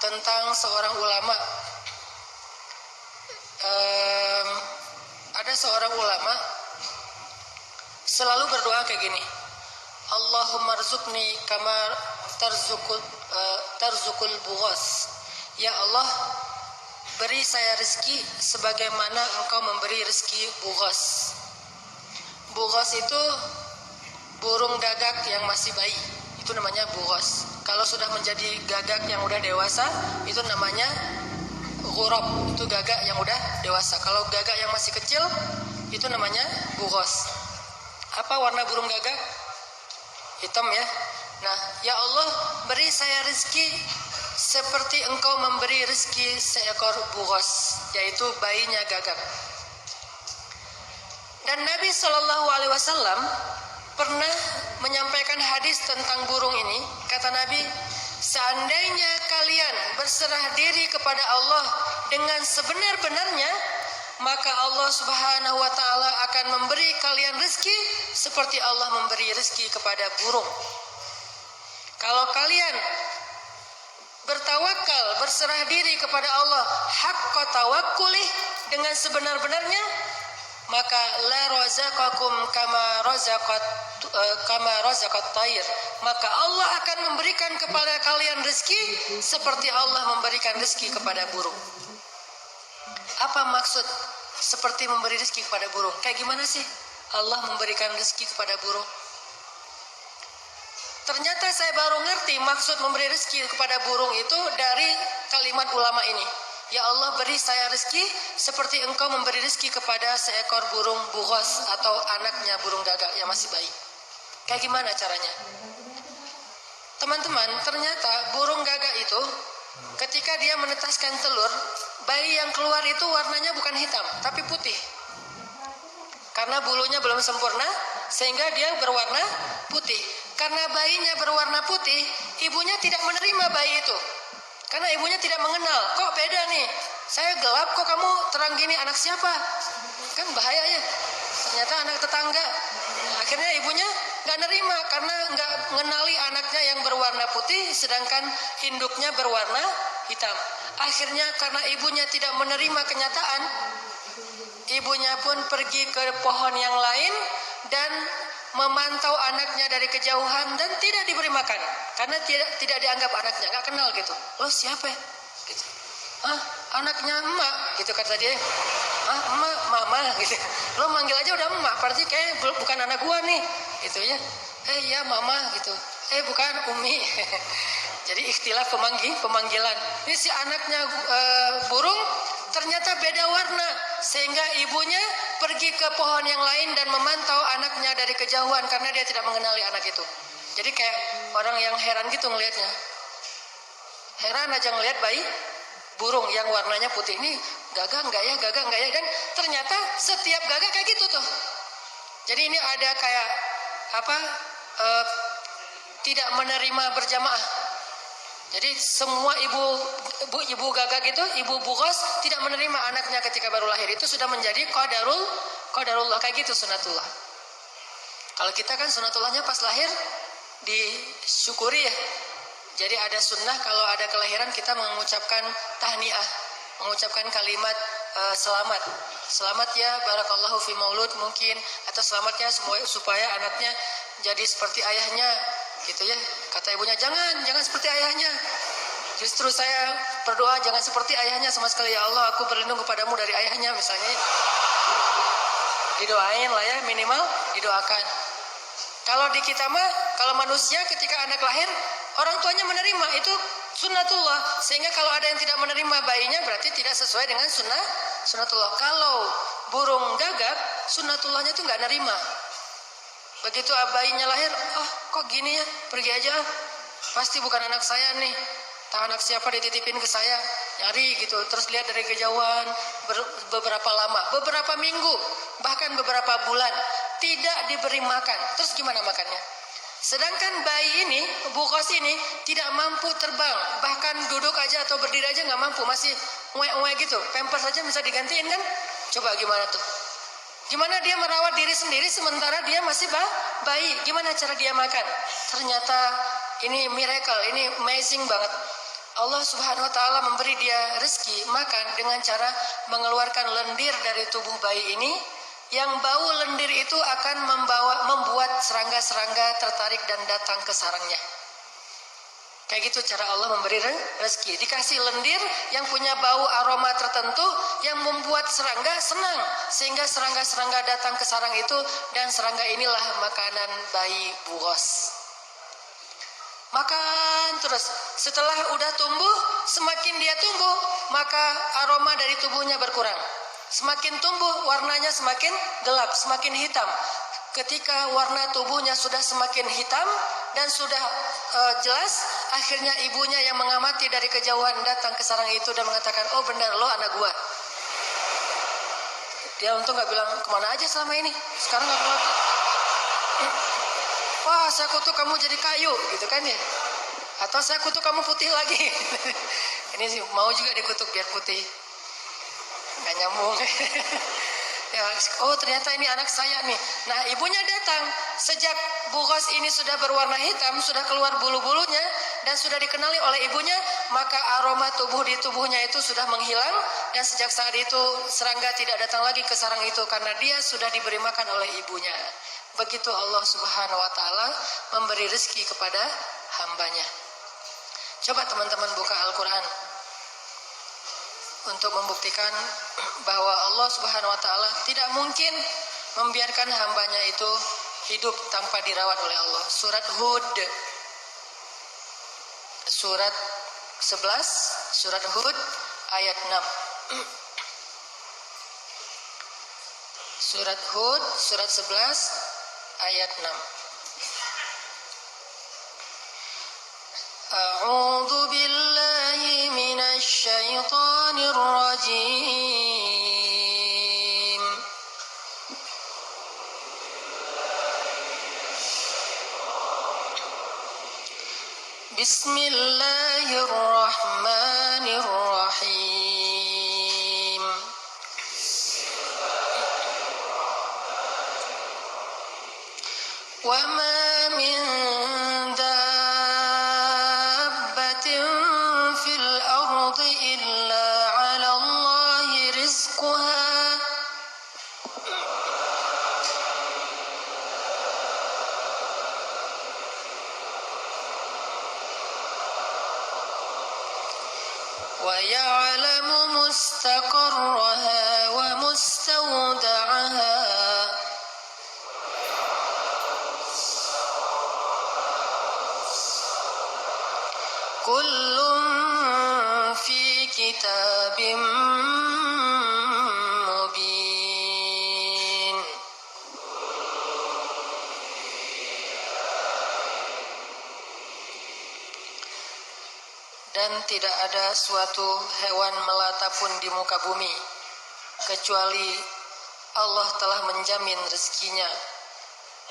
tentang seorang ulama. Ada seorang ulama selalu berdoa kayak gini, Allahumma rzuqni kama tarzukul bughas. Ya Allah, beri saya rezeki sebagaimana engkau memberi rezeki bughas. Bughas itu burung gagak yang masih bayi, itu namanya bughas. Kalau sudah menjadi gagak yang udah dewasa, itu namanya ghurab, itu gagak yang udah dewasa. Kalau gagak yang masih kecil, itu namanya bughas. Apa warna burung gagak? Hitam ya. Nah, ya Allah, beri saya rezeki seperti engkau memberi rezeki seekor bughas, yaitu bayinya gagak. Dan Nabi SAW pernah menyampaikan hadis tentang burung ini. Kata Nabi, seandainya kalian berserah diri kepada Allah dengan sebenar-benarnya, maka Allah Subhanahu wa Ta'ala akan memberi kalian rezeki seperti Allah memberi rezeki kepada burung. Kalau kalian bertawakal, berserah diri kepada Allah haqqa tawakkulih, dengan sebenar-benarnya, maka la razaqakum kama razaqat tayr, maka Allah akan memberikan kepada kalian rezeki seperti Allah memberikan rezeki kepada burung. Apa maksud seperti memberi rezeki kepada burung? Kayak gimana sih Allah memberikan rezeki kepada burung? Ternyata saya baru ngerti maksud memberi rezeki kepada burung itu dari kalimat ulama ini. Ya Allah, beri saya rezeki seperti engkau memberi rezeki kepada seekor burung bughas atau anaknya burung gagak yang masih bayi. Kayak gimana caranya? Teman-teman, ternyata burung gagak itu ketika dia menetaskan telur, bayi yang keluar itu warnanya bukan hitam, tapi putih. Karena bulunya belum sempurna, sehingga dia berwarna putih. Karena bayinya berwarna putih, ibunya tidak menerima bayi itu. Karena ibunya tidak mengenal, kok beda nih? Saya gelap, kok kamu terang gini, anak siapa? Kan bahaya ya. Ternyata anak tetangga. Akhirnya ibunya nggak nerima karena nggak mengenali anaknya yang berwarna putih, sedangkan induknya berwarna hitam. Akhirnya karena ibunya tidak menerima kenyataan, ibunya pun pergi ke pohon yang lain dan memantau anaknya dari kejauhan dan tidak diberi makan karena tidak dianggap anaknya, nggak kenal gitu. Lo siapa? Gitu. Anaknya emak, gitu kata dia. Emak, mama, gitu. Lo manggil aja udah emak, berarti kayak bukan anak gua nih, gitu ya. Ya mama, gitu. Bukan umi. Jadi ikhtilaf pemanggilan. Ini si anaknya burung ternyata beda warna, sehingga ibunya pergi ke pohon yang lain dan memantau anaknya dari kejauhan karena dia tidak mengenali anak itu. Jadi kayak orang yang heran gitu ngelihatnya. Heran aja ngelihat bayi burung yang warnanya putih, ini gagak enggak ya, gagak enggak ya, dan ternyata setiap gagak kayak gitu tuh. Jadi ini ada kayak tidak menerima berjamaah. Jadi semua ibu gagak itu, ibu bughas tidak menerima anaknya ketika baru lahir. Itu sudah menjadi qadarullah, kayak gitu sunatullah. Kalau kita kan sunatullahnya pas lahir disyukuri ya. Jadi ada sunnah kalau ada kelahiran kita mengucapkan tahniah, mengucapkan kalimat selamat. Selamat ya barakallahu fi maulud mungkin, atau selamatnya supaya anaknya jadi seperti ayahnya. Gitu ya, kata ibunya, jangan seperti ayahnya. Justru saya berdoa jangan seperti ayahnya sama sekali. Ya Allah, aku berlindung kepadamu dari ayahnya misalnya. Didoain lah ya, minimal didoakan. Kalau di kita mah, kalau manusia ketika anak lahir, orang tuanya menerima, itu sunnatullah. Sehingga kalau ada yang tidak menerima bayinya, berarti tidak sesuai dengan sunnatullah. Kalau burung gagak, sunnatullahnya itu nggak nerima. Begitu bayinya lahir, kok gini ya, pergi aja, pasti bukan anak saya nih, tak anak siapa dititipin ke saya, nyari gitu. Terus lihat dari kejauhan, beberapa lama, beberapa minggu, bahkan beberapa bulan tidak diberi makan. Terus gimana makannya? Sedangkan bayi ini, bughas ini tidak mampu terbang, bahkan duduk aja atau berdiri aja nggak mampu, masih uwe gitu. Pampers saja bisa digantiin kan? Coba gimana tuh? Gimana dia merawat diri sendiri sementara dia masih bayi? Gimana cara dia makan? Ternyata ini miracle, ini amazing banget. Allah Subhanahu wa taala memberi dia rezeki makan dengan cara mengeluarkan lendir dari tubuh bayi ini, yang bau lendir itu akan membuat serangga-serangga tertarik dan datang ke sarangnya. Kayak gitu cara Allah memberi rezeki. Dikasih lendir yang punya bau aroma tertentu yang membuat serangga senang, sehingga serangga-serangga datang ke sarang itu, dan serangga inilah makanan bayi buros. Makan terus. Setelah udah tumbuh, semakin dia tumbuh, maka aroma dari tubuhnya berkurang. Semakin tumbuh, warnanya semakin gelap, semakin hitam. Ketika warna tubuhnya sudah semakin hitam dan sudah jelas, akhirnya ibunya yang mengamati dari kejauhan datang ke sarang itu dan mengatakan, oh benar, lo anak gua. Dia untung gak bilang, kemana aja selama ini? Sekarang gak keluar. Wah, saya kutuk kamu jadi kayu, gitu kan ya? Atau saya kutuk kamu putih lagi. Ini sih mau juga dikutuk biar putih. Gak nyambung. Ya, oh ternyata ini anak saya nih. Nah, ibunya datang. Sejak buros ini sudah berwarna hitam, sudah keluar bulu-bulunya, dan sudah dikenali oleh ibunya, maka aroma tubuh di tubuhnya itu sudah menghilang, dan sejak saat itu serangga tidak datang lagi ke sarang itu karena dia sudah diberi makan oleh ibunya. Begitu Allah Subhanahu wa taala memberi rezeki kepada hambanya. Coba teman-teman buka Al-Quran untuk membuktikan bahwa Allah Subhanahu wa taala tidak mungkin membiarkan hambanya itu hidup tanpa dirawat oleh Allah. Surat Hud, surat 11, surat Hud ayat 6. Surat Hud, surat 11 ayat 6. A'udzu billahi minasy syaithanir rajim. Bismillahirrahmanirrahim. Wa ma min dabbatin fil ardi illa 'ala Allahi rizquha. Wa ya'lamu mustaqarraha wa mustawda'aha. Kullun fi kitabim mubin. Dan tidak ada suatu hewan melata pun di muka bumi kecuali Allah telah menjamin rezekinya,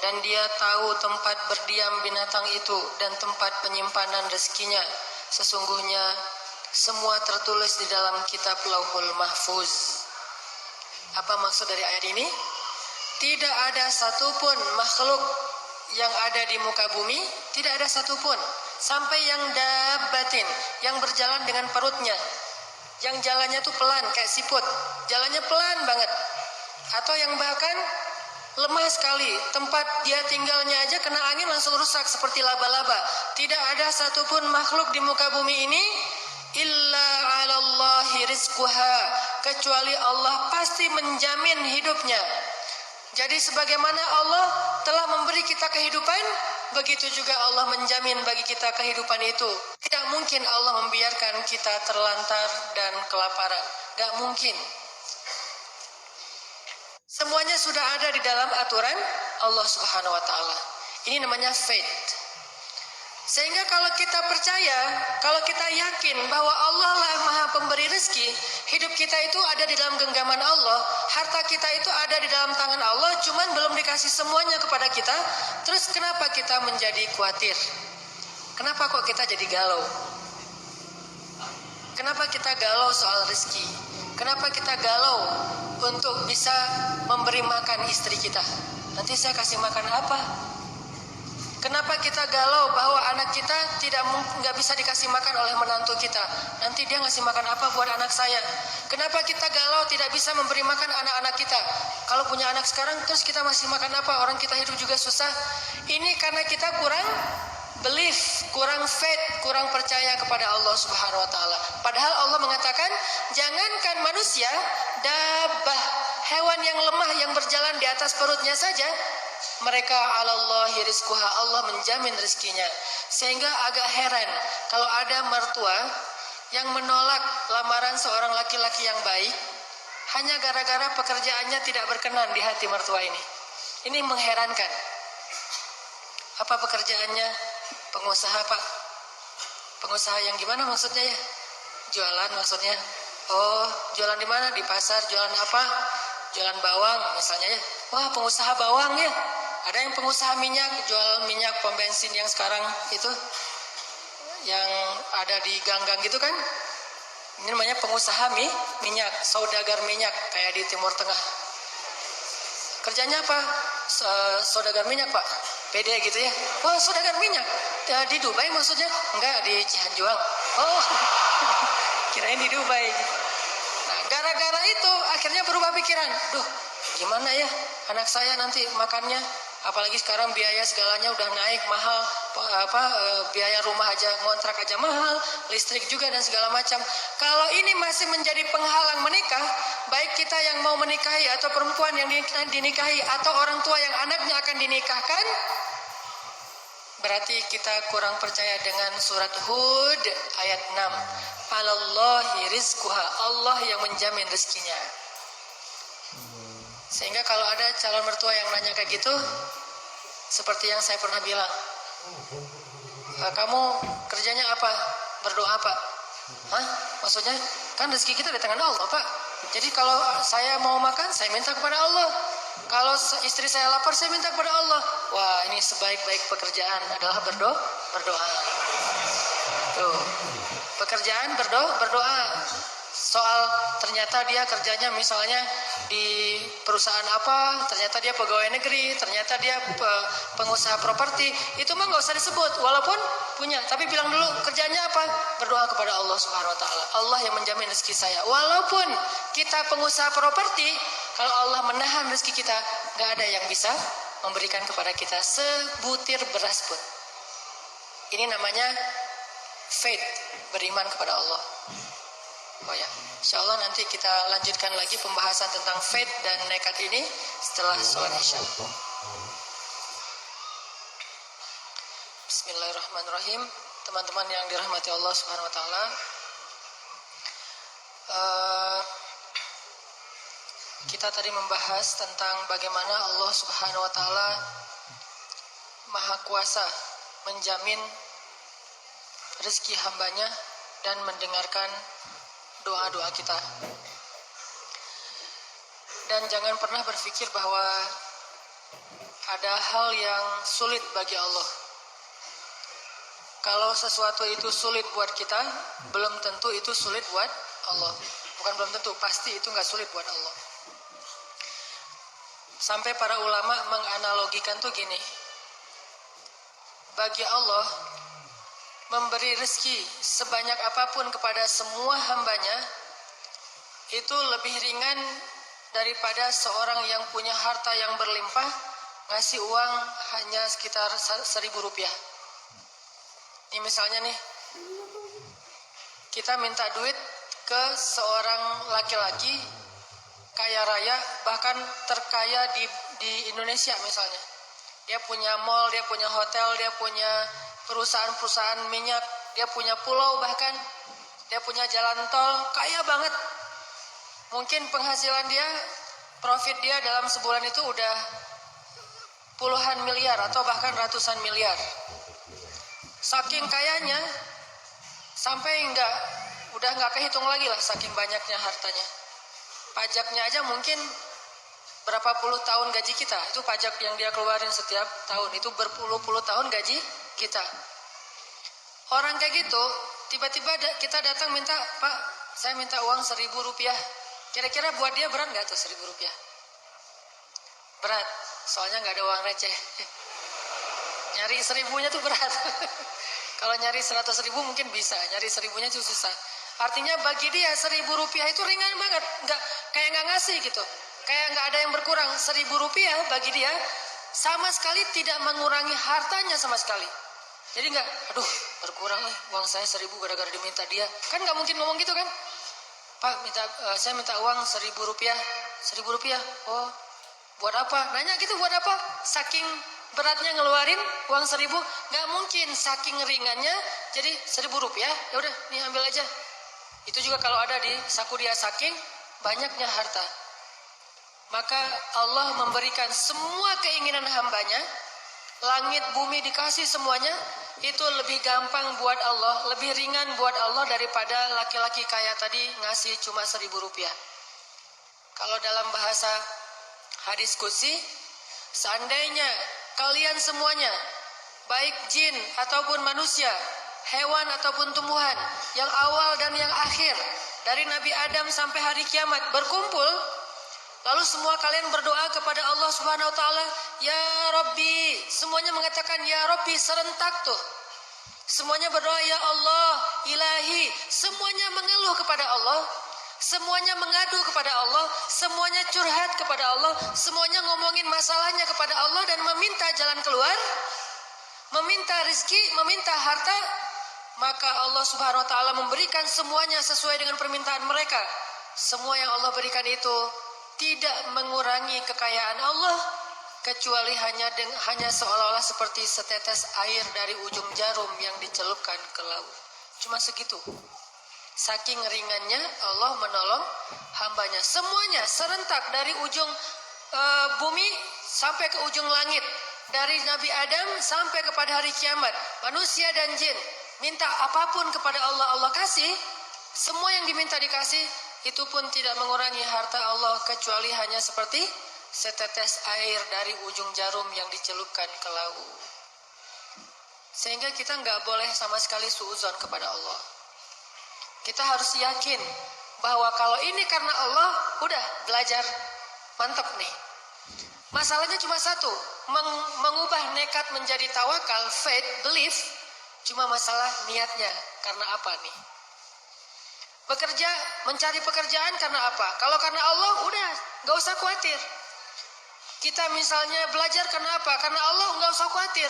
dan dia tahu tempat berdiam binatang itu dan tempat penyimpanan rezekinya. Sesungguhnya semua tertulis di dalam kitab Lauhul Mahfuz. Apa maksud dari ayat ini? Tidak ada satupun makhluk yang ada di muka bumi, tidak ada satupun, sampai yang dabbatin, yang berjalan dengan perutnya, yang jalannya tuh pelan kayak siput, jalannya pelan banget, atau yang bahkan lemah sekali, tempat dia tinggalnya aja kena angin langsung rusak seperti laba-laba. Tidak ada satupun makhluk di muka bumi ini illa 'alallahi rizquha, kecuali Allah pasti menjamin hidupnya. Jadi sebagaimana Allah telah memberi kita kehidupan, begitu juga Allah menjamin bagi kita kehidupan itu. Tidak mungkin Allah membiarkan kita terlantar dan kelaparan. Gak mungkin. Semuanya sudah ada di dalam aturan Allah Subhanahu wa taala. Ini namanya faith. Sehingga kalau kita percaya, kalau kita yakin bahwa Allah lah Maha Pemberi rezeki, hidup kita itu ada di dalam genggaman Allah, harta kita itu ada di dalam tangan Allah, cuman belum dikasih semuanya kepada kita. Terus kenapa kita menjadi khawatir? Kenapa kok kita jadi galau? Kenapa kita galau soal rezeki? Kenapa kita galau untuk bisa memberi makan istri kita? Nanti saya kasih makan apa? Kenapa kita galau bahwa anak kita nggak bisa dikasih makan oleh menantu kita? Nanti dia ngasih makan apa buat anak saya? Kenapa kita galau tidak bisa memberi makan anak-anak kita? Kalau punya anak sekarang terus kita masih makan apa? Orang kita hidup juga susah. Ini karena kita kurang belief, kurang faith, kurang percaya kepada Allah Subhanahu wa taala. Padahal Allah mengatakan, jangankan manusia, dabbah, hewan yang lemah yang berjalan di atas perutnya saja, mereka 'alallahi rizquha, Allah menjamin rezekinya. Sehingga agak heran kalau ada mertua yang menolak lamaran seorang laki-laki yang baik hanya gara-gara pekerjaannya tidak berkenan di hati mertua ini. Ini mengherankan. Apa pekerjaannya? Pengusaha, Pak. Pengusaha yang gimana maksudnya ya? Jualan maksudnya. Oh, jualan di mana? Di pasar. Jualan apa? Jualan bawang misalnya ya. Wah, pengusaha bawang ya. Ada yang pengusaha minyak, jual minyak pom bensin yang sekarang itu yang ada di gang-gang gitu kan. Ini namanya pengusaha minyak, saudagar minyak kayak di Timur Tengah. Kerjanya apa? Saudagar minyak, Pak. PD gitu ya. Wah, saudagar minyak. Di Dubai maksudnya? Enggak, di Cianjuang. Oh, kirain di Dubai. Nah, gara-gara itu akhirnya berubah pikiran. Duh, gimana ya anak saya nanti makannya? Apalagi sekarang biaya segalanya udah naik mahal, biaya rumah aja, ngontrak aja mahal, listrik juga dan segala macam. Kalau ini masih menjadi penghalang menikah, baik kita yang mau menikahi atau perempuan yang dinikahi atau orang tua yang anaknya akan dinikahkan, berarti kita kurang percaya dengan surat Hud ayat 6. Alallahi rizquha, Allah yang menjamin rezekinya. Sehingga kalau ada calon mertua yang nanya kayak gitu, seperti yang saya pernah bilang, kamu kerjanya apa? Berdoa, Pak. Hah? Maksudnya? Kan rezeki kita di tangan Allah, Pak. Jadi kalau saya mau makan, saya minta kepada Allah. Kalau istri saya lapar, saya minta kepada Allah. Wah, ini sebaik-baik pekerjaan adalah berdoa. Tuh. Pekerjaan berdoa. Soal ternyata dia kerjanya misalnya di perusahaan apa, ternyata dia pegawai negeri, ternyata dia pengusaha properti, itu mah nggak usah disebut walaupun punya, tapi bilang dulu kerjanya apa, berdoa kepada Allah Subhanahu Wa Taala, Allah yang menjamin rezeki saya. Walaupun kita pengusaha properti, kalau Allah menahan rezeki kita, nggak ada yang bisa memberikan kepada kita sebutir beras pun. Ini namanya faith, beriman kepada Allah. Oh ya, insya Allah nanti kita lanjutkan lagi pembahasan tentang faith dan nekat ini setelah sholat isya. Bismillahirrahmanirrahim. Teman-teman yang dirahmati Allah Subhanahu Wa Taala, kita tadi membahas tentang bagaimana Allah Subhanahu Wa Taala Maha Kuasa menjamin rezeki hambanya dan mendengarkan doa-doa kita. Dan jangan pernah berpikir bahwa ada hal yang sulit bagi Allah. Kalau sesuatu itu sulit buat kita, belum tentu itu sulit buat Allah. Bukan belum tentu, pasti itu nggak sulit buat Allah. Sampai para ulama menganalogikan tuh gini. Bagi Allah, memberi rezeki sebanyak apapun kepada semua hambanya itu lebih ringan daripada seorang yang punya harta yang berlimpah ngasih uang hanya sekitar 1.000 rupiah. Ini misalnya nih, kita minta duit ke seorang laki-laki kaya raya, bahkan terkaya di Indonesia misalnya. Dia punya mall, dia punya hotel, dia punya perusahaan-perusahaan minyak, dia punya pulau, bahkan dia punya jalan tol, kaya banget. Mungkin penghasilan dia, profit dia dalam sebulan itu udah puluhan miliar atau bahkan ratusan miliar. Saking kayanya, sampai udah nggak kehitung lagi lah saking banyaknya hartanya. Pajaknya aja mungkin berapa puluh tahun gaji kita, itu pajak yang dia keluarin setiap tahun, itu berpuluh-puluh tahun gaji kita. Orang kayak gitu, tiba-tiba kita datang minta, Pak, saya minta uang 1.000 rupiah. Kira-kira buat dia berat nggak tuh 1.000 rupiah? Berat, soalnya nggak ada uang receh. Nyari 1000-nya tuh berat. Kalau nyari 100.000 mungkin bisa, nyari 1000-nya tuh susah. Artinya bagi dia 1.000 rupiah itu ringan banget, kayak nggak ngasih gitu, kayak nggak ada yang berkurang. 1.000 rupiah bagi dia sama sekali tidak mengurangi hartanya sama sekali. Jadi nggak, aduh berkurang uang saya 1.000 gara-gara diminta dia. Kan nggak mungkin ngomong gitu kan? Pak, saya minta uang 1.000 rupiah. 1.000 rupiah? Oh, buat apa? Nanya gitu, buat apa? Saking beratnya ngeluarin uang 1.000, nggak mungkin. Saking ringannya, jadi 1.000 rupiah, ya udah, nih ambil aja. Itu juga kalau ada di saku dia, saking banyaknya harta. Maka Allah memberikan semua keinginan hambanya, langit bumi dikasih semuanya, itu lebih gampang buat Allah, lebih ringan buat Allah daripada laki-laki kaya tadi ngasih cuma 1.000 rupiah. Kalau dalam bahasa hadis qudsi, seandainya kalian semuanya, baik jin ataupun manusia, hewan ataupun tumbuhan, yang awal dan yang akhir, dari Nabi Adam sampai hari kiamat berkumpul, lalu semua kalian berdoa kepada Allah Subhanahu wa taala, ya Rabbi, semuanya mengatakan ya Rabbi serentak tuh. Semuanya berdoa ya Allah, Ilahi, semuanya mengeluh kepada Allah, semuanya mengadu kepada Allah, semuanya curhat kepada Allah, semuanya ngomongin masalahnya kepada Allah dan meminta jalan keluar, meminta rizki, meminta harta. Maka Allah Subhanahu wa taala memberikan semuanya sesuai dengan permintaan mereka. Semua yang Allah berikan itu tidak mengurangi kekayaan Allah, kecuali hanya seolah-olah seperti setetes air dari ujung jarum yang dicelupkan ke laut. Cuma segitu. Saking ringannya Allah menolong hambanya. Semuanya serentak dari ujung bumi sampai ke ujung langit. Dari Nabi Adam sampai kepada hari kiamat. Manusia dan jin minta apapun kepada Allah, Allah kasih. Semua yang diminta dikasih. Itu pun tidak mengurangi harta Allah, kecuali hanya seperti setetes air dari ujung jarum yang dicelupkan ke laut. Sehingga kita nggak boleh sama sekali suudzon kepada Allah. Kita harus yakin bahwa kalau ini karena Allah, udah belajar, mantap nih. Masalahnya cuma satu, mengubah nekat menjadi tawakal, faith, belief. Cuma masalah niatnya, karena apa nih? Bekerja, mencari pekerjaan karena apa? Kalau karena Allah, udah, gak usah khawatir. Kita misalnya belajar karena apa? Karena Allah, gak usah khawatir.